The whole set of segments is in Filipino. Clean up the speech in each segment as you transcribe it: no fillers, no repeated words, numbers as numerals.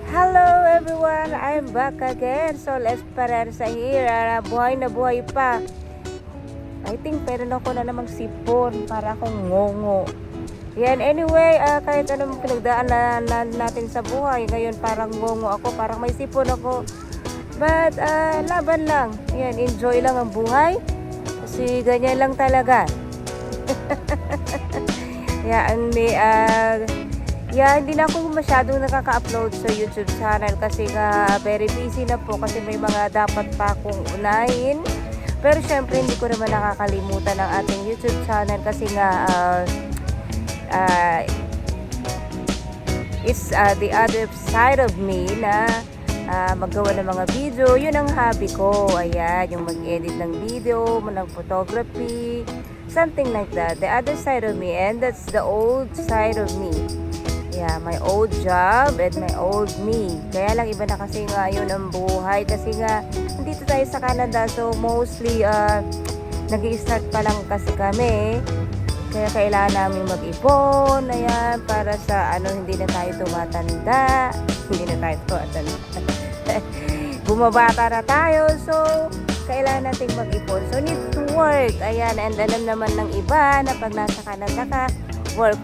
Hello everyone, I'm back again. Sol Esperanza here. Buhay na buhay pa. I think meron ako na namang sipon para akong ngongo. Yan, anyway, kahit anong pinagdaanan natin sa buhay, ngayon parang ngongo ako, parang may sipon ako. But laban lang. Yan, enjoy lang ang buhay. Kasi ganyan lang talaga. Hindi na ako masyadong nakaka-upload sa YouTube channel kasi nga very busy na po kasi may mga dapat pa akong unahin. Pero syempre hindi ko naman nakakalimutan ang ating YouTube channel kasi nga it's the other side of me na maggawa ng mga video. Yun ang hobby ko. Ayan, yung mag-edit ng video, ng photography, something like that. The other side of me, and that's the old side of me. Yeah, my old job and my old me. Kaya lang iba na kasi ngayon ang buhay. Kasi nga, nandito tayo sa Canada. So, mostly, nag-i-start pa lang kasi kami. Kaya kailangan namin mag-ipon. Ayan, para sa hindi na tayo tumatanda. Hindi na tayo tumatanda. Bumabata na tayo. So, kailangan nating mag-ipon. So, need to work. Ayan, and alam naman ng iba na pag nasa Canada ka, work,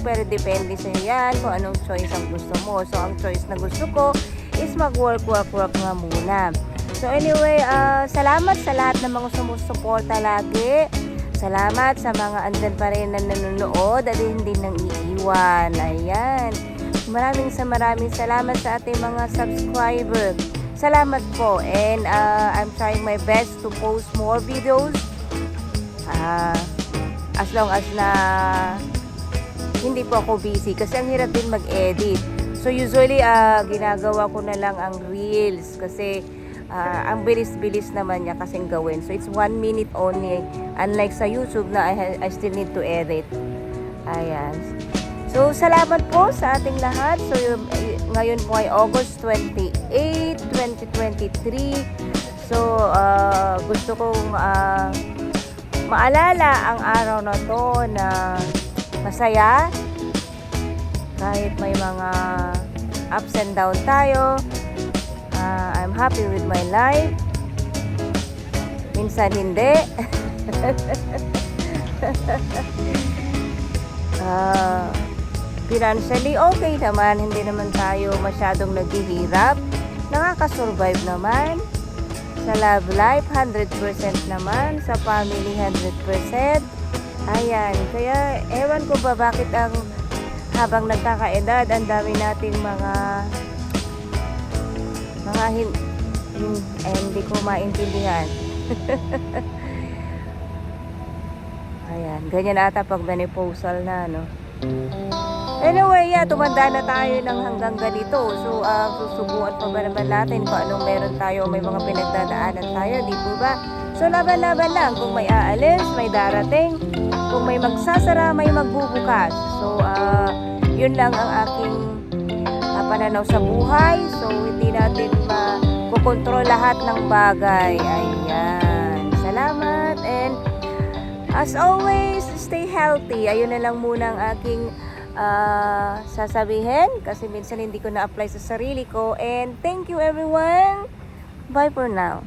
pero depende sa yan kung anong choice ang gusto mo. So, ang choice na gusto ko is mag-work nga muna. So, anyway, salamat sa lahat ng mga sumusuporta lagi. Salamat sa mga andyan pa rin na nanonood at hindi nang iiwan. Ayan. Maraming salamat sa ating mga subscriber. Salamat po. And I'm trying my best to post more videos. As long as na hindi po ako busy kasi ang hirap din mag-edit. So usually ginagawa ko na lang ang reels kasi ang bilis-bilis naman niya kasing gawin. So it's 1 minute only, unlike sa YouTube na I still need to edit. Ayan. So salamat po sa ating lahat. So ngayon po ay August 28, 2023. So gusto kong maalala ang araw na to na masaya kahit may mga ups and down tayo. I'm happy with my life. Minsan hindi. Financially okay naman, hindi naman tayo masyadong naghihirap. Nakaka-survive naman. Sa love life, 100% naman. Sa family, 100%. Ayan. Kaya, ewan ko ba bakit habang nagkakaedad, ang dami nating hindi ko maintindihan. Ayan. Ganyan ata pag menopausal na, no? Anyway, tumanda na tayo ng hanggang ganito. So, susubukan pa ba naman natin kung anong meron tayo, may mga pinagdadaanan tayo, di po ba? So, laban-laban lang. Kung may aalis, may darating. Kung may magsasara, may magbubukas. So, yun lang ang aking pananaw sa buhay. So, hindi natin makukontrol lahat ng bagay. Ayan. Salamat. And, as always, stay healthy. Ayun na lang muna ang aking sasabihin kasi minsan hindi ko na-apply sa sarili ko. And thank you everyone. Bye for now.